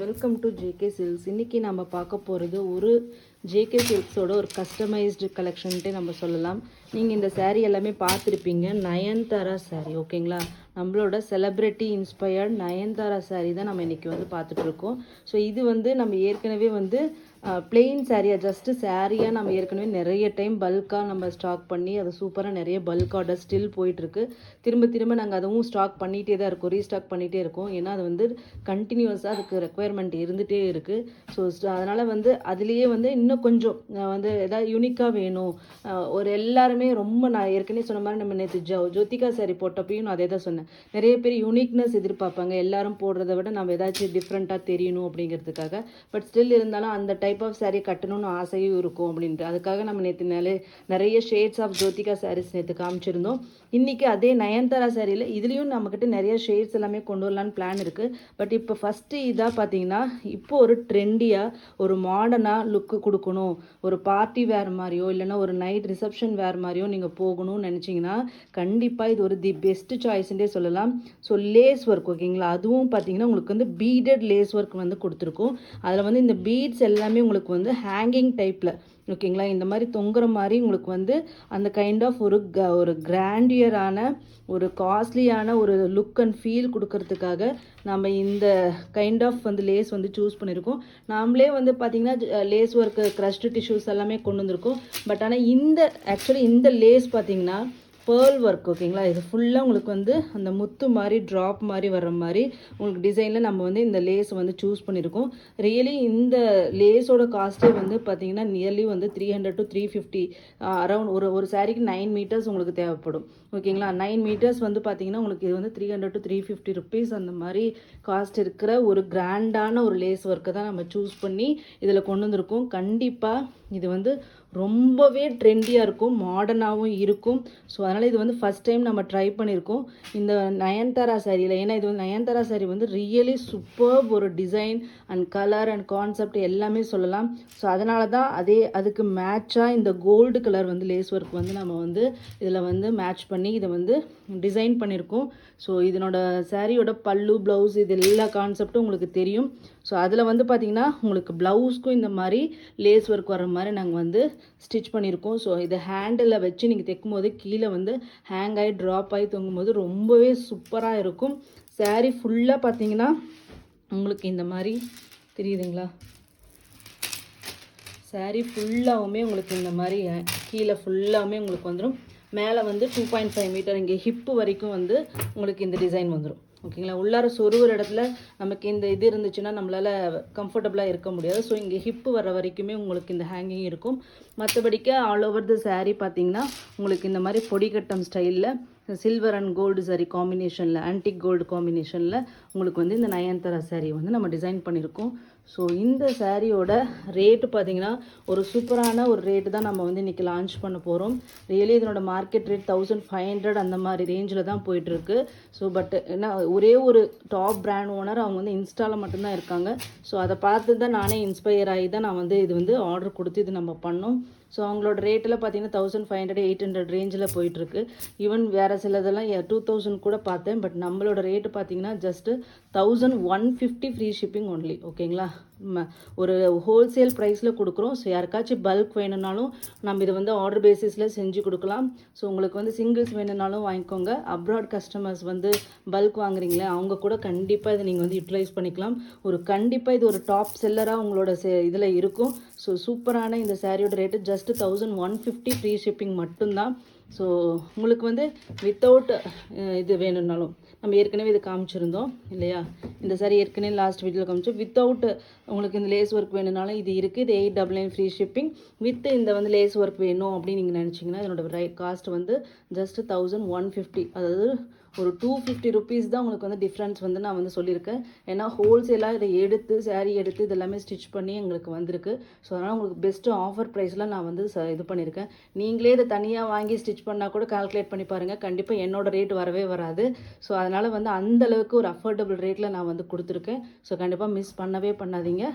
Welcome to JK silks. இன்றைக்கி நம்ம பார்க்க போகிறது ஒரு ஜேகே சில்க்ஸோட ஒரு கஸ்டமைஸ்டு கலெக்ஷன்ட்டே நம்ம சொல்லலாம். நீங்கள் இந்த saree எல்லாமே பார்த்துருப்பீங்க. நயன்தாரா saree ஓகேங்களா. நம்மளோட செலிப்ரிட்டி இன்ஸ்பயர்ட் நயன்தாரா saree தான் நம்ம இன்றைக்கி வந்து பார்த்துட்ருக்கோம். ஸோ இது வந்து நம்ம ஏற்கனவே வந்து பிளெயின் சாரியாக ஜஸ்ட்டு சாரியாக நம்ம ஏற்கனவே நிறைய டைம் பல்காக நம்ம ஸ்டாக் பண்ணி அது சூப்பராக நிறைய பல்க் ஆர்டர் ஸ்டில் போயிட்டுருக்கு. திரும்ப திரும்ப நாங்கள் அதுவும் ஸ்டாக் பண்ணிகிட்டே தான் இருக்கோம், ரீஸ்டாக் பண்ணிகிட்டே இருக்கோம். ஏன்னா அது வந்து கண்டினியூஸாக அதுக்கு ரெக்குயர்மெண்ட் இருந்துகிட்டே இருக்குது. ஸோ அதனால் வந்து அதுலேயே வந்து இன்னும் கொஞ்சம் வந்து எதாவது யூனிக்காக வேணும். ஒரு எல்லாருமே ரொம்ப நான் ஏற்கனவே சொன்ன மாதிரி நம்ம நேற்று ஜோதிகா சாரி போட்டப்பையும் நான் அதே தான் சொன்னேன். நிறைய பேர் யூனிக்னஸ் எதிர்பார்ப்பாங்க, எல்லாரும் போடுறத விட நம்ம ஏதாச்சும் டிஃப்ரெண்ட்டாக தெரியணும் அப்படிங்கிறதுக்காக. பட் ஸ்டில் இருந்தாலும் அந்த டைப் ஆஃப் சாரீ கட்டணும்னு ஆசையும் இருக்கும் அப்படின்ட்டு அதுக்காக நம்ம நேற்று நிறைய ஷேட்ஸ் ஆஃப் ஜோதிகா சாரீஸ் நேற்று காமிச்சிருந்தோம். இன்றைக்கி அதே நயன்தாரா சாரியில் இதுலேயும் நம்மக்கிட்ட நிறைய ஷேட்ஸ் எல்லாமே கொண்டு வரலான்னு பிளான் இருக்குது. பட் இப்போ ஃபஸ்ட்டு இதாக பார்த்தீங்கன்னா இப்போ ஒரு ட்ரெண்டியாக ஒரு மாடர்னாக லுக்கு கொடுக்கணும், ஒரு பார்ட்டி வேர் மாதிரியோ இல்லைன்னா ஒரு நைட் ரிசப்ஷன் வேர் மாதிரியோ நீங்கள் போகணும்னு நினச்சிங்கன்னா கண்டிப்பாக இது ஒரு தி பெஸ்ட் சாய்ஸ்ன்றே சொல்லலாம். ஸோ லேஸ் ஒர்க் ஓகேங்களா, அதுவும் பார்த்தீங்கன்னா உங்களுக்கு வந்து பீடட் லேஸ் ஒர்க் வந்து கொடுத்துருக்கோம். அதில் வந்து இந்த பீட்ஸ் எல்லாமே உங்களுக்கு வந்து ஹேங்கிங் டைப்பில் ஓகேங்களா, இந்த மாதிரி தொங்குற மாதிரி உங்களுக்கு வந்து அந்த கைண்ட் ஆஃப் ஒரு கிராண்டியரான ஒரு காஸ்ட்லியான ஒரு லுக் அண்ட் ஃபீல் கொடுக்கறதுக்காக நம்ம இந்த கைண்ட் ஆஃப் வந்து லேஸ் வந்து சூஸ் பண்ணியிருக்கோம். நாமளே வந்து பார்த்திங்கன்னா லேஸ் ஒர்க்கு க்ரஷ்டு டிஷ்யூஸ் எல்லாமே கொண்டு வந்திருக்கோம். பட் ஆனால் ஆக்சுவலி இந்த லேஸ் பார்த்திங்கன்னா பேர்ல் ஒர்க் ஓகேங்களா. இது ஃபுல்லாக உங்களுக்கு வந்து அந்த முத்து மாதிரி ட்ராப் மாதிரி வர்ற மாதிரி உங்களுக்கு டிசைனில் நம்ம வந்து இந்த லேஸ் வந்து சூஸ் பண்ணியிருக்கோம். ரியலி இந்த லேஸோட காஸ்ட்டே வந்து பார்த்திங்கன்னா நியர்லி வந்து 300 to 350 அரௌண்ட் ஒரு சாரிக்கு 9 மீட்டர்ஸ் உங்களுக்கு தேவைப்படும் ஓகேங்களா. 9 மீட்டர்ஸ் வந்து பார்த்திங்கன்னா உங்களுக்கு இது வந்து 300 to 350 ருபீஸ் அந்த மாதிரி காஸ்ட் இருக்கிற ஒரு கிராண்டான ஒரு லேஸ் ஒர்க்கை தான் நம்ம சூஸ் பண்ணி இதில் கொண்டு வந்திருக்கோம். கண்டிப்பாக இது வந்து ரொம்பவே ட்ரெண்டியாக இருக்கும், மாடர்னாகவும் இருக்கும். ஸோ அதனால் இது வந்து ஃபஸ்ட் டைம் நம்ம ட்ரை பண்ணியிருக்கோம் இந்த நயன்தாரா சாரியில். ஏன்னா இது வந்து நயன்தாரா சாரி வந்து ரியலி சூப்பர்ப் ஒரு design and colour and concept எல்லாமே சொல்லலாம். ஸோ அதனால தான் அதுக்கு மேட்சாக இந்த கோல்டு கலர் வந்து லேஸ் ஒர்க் வந்து நம்ம வந்து இதில் வந்து மேட்ச் பண்ணி இதை வந்து டிசைன் பண்ணியிருக்கோம். ஸோ இதனோட சாரியோட பல்லு ப்ளவுஸ் இது எல்லா கான்செப்டும் உங்களுக்கு தெரியும். ஸோ அதில் வந்து பார்த்திங்கன்னா உங்களுக்கு ப்ளவுஸ்க்கும் இந்த மாதிரி லேஸ் ஒர்க் வர மாதிரி நாங்கள் வந்து ஸ்டிச் பண்ணியிருக்கோம். ஸோ இதை ஹேண்டில் வச்சு நீங்கள் தைக்கும் போது கீழே வந்து ஹேங் ஆகி ட்ராப் ஆகி தொங்கும் போது ரொம்பவே சூப்பராக இருக்கும். சாரீ ஃபுல்லாக பார்த்தீங்கன்னா உங்களுக்கு இந்த மாதிரி தெரியுதுங்களா, சாரீ ஃபுல்லாகவுமே உங்களுக்கு இந்த மாதிரி கீழே ஃபுல்லாகவுமே உங்களுக்கு வந்துடும். மேலே வந்து 2.5 மீட்டர் இங்கே ஹிப்பு வரைக்கும் வந்து உங்களுக்கு இந்த டிசைன் வந்துடும் ஓகேங்களா. உள்ளார ஒரு இடத்துல நமக்கு இந்த இது இருந்துச்சுன்னா நம்மளால் கம்ஃபர்டபுளாக இருக்க முடியாது. ஸோ இங்கே ஹிப்பு வர வரைக்குமே உங்களுக்கு இந்த ஹேங்கிங் இருக்கும். மற்றபடிக்கு ஆல் ஓவர் த சாரீ பார்த்தீங்கன்னா உங்களுக்கு இந்த மாதிரி பொடிக்கட்டம் ஸ்டைலில் சில்வர் அண்ட் கோல்டு சாரி காம்பினேஷனில் ஆன்டிக் கோல்டு காம்பினேஷனில் உங்களுக்கு வந்து இந்த நயன்தாரா சாரீ வந்து நம்ம டிசைன் பண்ணியிருக்கோம். ஸோ இந்த சாரியோட ரேட்டு பார்த்திங்கன்னா ஒரு சூப்பரான ஒரு ரேட்டு தான் நம்ம வந்து இன்றைக்கி லான்ச் பண்ண போகிறோம். ரியலி இதனோட மார்க்கெட் ரேட் 1500 அந்த மாதிரி ரேஞ்சில் தான் போயிட்டுருக்கு. ஸோ பட் ஏன்னா ஒரே ஒரு டாப் பிராண்ட் ஓனர் அவங்க வந்து இன்ஸ்டாவில் மட்டும்தான் இருக்காங்க. ஸோ அதை பார்த்து தான் நானே இன்ஸ்பயர் ஆகி தான் நான் வந்து இது வந்து ஆர்டர் கொடுத்து இது நம்ம பண்ணோம். ஸோ அவங்களோட ரேட்டில் பார்த்தீங்கன்னா 1500 800 ரேஞ்சில் போயிட்டுருக்கு. ஈவன் வேறு சிலதெல்லாம் 2000 கூட பார்த்தேன். பட் நம்மளோட ரேட்டு பார்த்தீங்கன்னா ஜஸ்ட்டு 1150 ஃப்ரீ ஷிப்பிங் ஒன்லி ஓகேங்களா. ஒரு ஹோல்சேல் ப்ரைஸில் கொடுக்குறோம். ஸோ யாருக்காச்சும் பல்க் வேணும்னாலும் நம்ம இதை வந்து ஆர்டர் பேசிஸில் செஞ்சு கொடுக்கலாம். ஸோ உங்களுக்கு வந்து சிங்கிள்ஸ் வேணும்னாலும் வாங்கிக்கோங்க. அப்ராட் கஸ்டமர்ஸ் வந்து பல்க் வாங்குறீங்களே அவங்க கூட கண்டிப்பாக இதை நீங்கள் வந்து யூட்டிலைஸ் பண்ணிக்கலாம். கண்டிப்பாக இது ஒரு டாப் செல்லராக உங்களோட இதில் இருக்கும். ஸோ சூப்பரான இந்த சாரியோட ரேட்டு ஜஸ்ட்டு 1150 ஃப்ரீ ஷிப்பிங் மட்டும்தான். ஸோ உங்களுக்கு வந்து வித்தவுட் இது வேணும்னாலும் நம்ம ஏற்கனவே இது காமிச்சிருந்தோம் இல்லையா. இந்த சாரி ஏற்கனவே லாஸ்ட் வீடியோவில் காமிச்சோம். வித்தவுட் உங்களுக்கு இந்த லேஸ் ஒர்க் வேணும்னாலும் இது இருக்குது. இது 899 ஃப்ரீ ஷிப்பிங். வித் இந்த வந்து லேஸ் ஒர்க் வேணும் அப்படின்னு நீங்கள் நினச்சிங்கன்னா இதனோட காஸ்ட் வந்து ஜஸ்ட்டு 1150, அதாவது ஒரு 250 ருபீஸ் தான் உங்களுக்கு வந்து டிஃப்ரென்ஸ் வந்து நான் வந்து சொல்லியிருக்கேன். ஏன்னா ஹோல்சேலாக இதை எடுத்து சாரீ எடுத்து இது எல்லாமே ஸ்டிச் பண்ணி எங்களுக்கு வந்திருக்கு. ஸோ அதனால் உங்களுக்கு பெஸ்ட்டு ஆஃபர் ப்ரைஸில் நான் வந்து இது பண்ணியிருக்கேன். நீங்களே இதை தனியாக வாங்கி ஸ்டிச் பண்ணால் கூட கால்குலேட் பண்ணி பாருங்கள், கண்டிப்பாக என்னோடய ரேட் வரவே வராது. ஸோ அதனால் வந்து அந்தளவுக்கு ஒரு அஃபோர்டபுள் ரேட்டில் நான் வந்து கொடுத்துருக்கேன். ஸோ கண்டிப்பாக மிஸ் பண்ணவே பண்ணாதீங்க.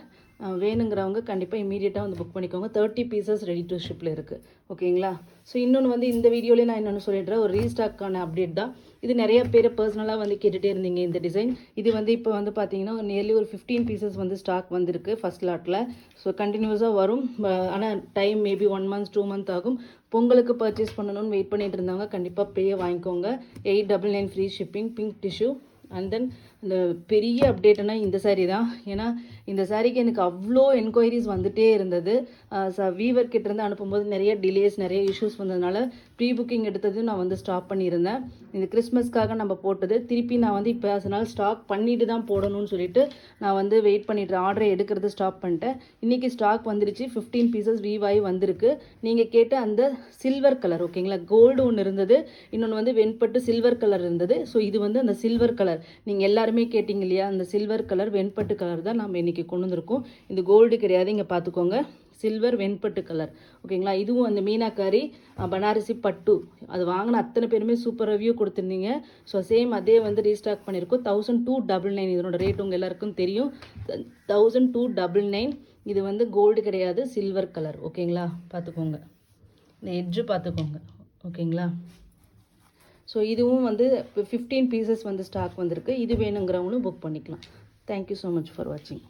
வேணுங்கிறவங்க கண்டிப்பாக இமீடியட்டாக வந்து புக் பண்ணிக்கோங்க. 30 பீசஸ் ரெடி டு ஷிப்பில் இருக்குது ஓகேங்களா. ஸோ இன்னொன்று வந்து இந்த வீடியோலேயே நான் இன்னொன்று சொல்லிடுறேன், ஒரு ரீஸ்டாக்கான அப்டேட் தான். இது நிறைய பேர் பர்சனலாக வந்து கேட்டுகிட்டே இருந்தீங்க இந்த டிசைன். இது வந்து இப்போ வந்து பார்த்தீங்கன்னா நியர்லி ஒரு 15 பீசஸ் வந்து ஸ்டாக் வந்திருக்கு ஃபர்ஸ்ட் லாட்டில். ஸோ கண்டினியூஸாக வரும். ஆனால் டைம் மேபி 1 month 2 month ஆகும். பொங்கலுக்கு பர்ச்சேஸ் பண்ணணும்னு வெயிட் பண்ணிட்டு இருந்தவங்க கண்டிப்பாக பேயை வாங்கிக்கோங்க. 899 free shipping, pink tissue. And then இந்த பெரிய அப்டேட்னா இந்த சாரீ தான். ஏன்னா இந்த சாரீக்கு எனக்கு அவ்வளோ என்கொயரிஸ் வந்துகிட்டே இருந்தது. வீவர் கிட்டேருந்து அனுப்பும்போது நிறைய டிலேஸ், நிறைய இஷ்யூஸ் வந்ததுனால ப்ரீ புக்கிங் எடுத்தது நான் வந்து ஸ்டாப் பண்ணியிருந்தேன். இந்த கிறிஸ்மஸ்க்காக நம்ம போட்டது திருப்பி நான் வந்து இப்போ அதனால் ஸ்டாக் பண்ணிட்டு தான் போடணும்னு சொல்லிட்டு நான் வந்து வெயிட் பண்ணிட்டு ஆர்டரை எடுக்கிறது ஸ்டாப் பண்ணிட்டேன். இன்றைக்கி ஸ்டாக் வந்துருச்சு. 15 பீசஸ் வீவாய் வந்திருக்கு. நீங்கள் கேட்ட அந்த சில்வர் கலர், ஓகேங்களா, கோல்டு ஒன்று இருந்தது, இன்னொன்று வந்து வெண்பட்டு சில்வர் கலர் இருந்தது. ஸோ இது வந்து அந்த சில்வர் கலர் நீங்கள் எல்லாருமே கேட்டிங்க இல்லையா, அந்த சில்வர் கலர் வெண்பட்டு கலர் தான் நம்ம இன்றைக்கி கொண்டு வந்திருக்கோம். இது கோல்டு கிடையாது, இங்கே பார்த்துக்கோங்க, சில்வர் வெண்பட்டு கலர், ஓகேங்களா. இதுவும் அந்த மீனாக்காரி பனாரசி பட்டு, அது வாங்கின அத்தனை பேருமே சூப்பர் ரிவ்யூ கொடுத்துருந்தீங்க. ஸோ சேம் அதே வந்து ரீஸ்டாக் பண்ணியிருக்கோம். 1299 இதனோட ரேட் உங்கள் எல்லாருக்கும் தெரியும். 1299. இது வந்து கோல்டு கிடையாது, சில்வர் கலர், ஓகேங்களா. பார்த்துக்கோங்க, இந்த எட்ஜு பார்த்துக்கோங்க, ஓகேங்களா. ஸோ இதுவும் வந்து 15 பீசஸ் வந்து ஸ்டாக் வந்திருக்கு. இது வேணுங்கிறவங்களும் புக் பண்ணிக்கலாம். தேங்க்யூ ஸோ மச் ஃபார் வாட்சிங்.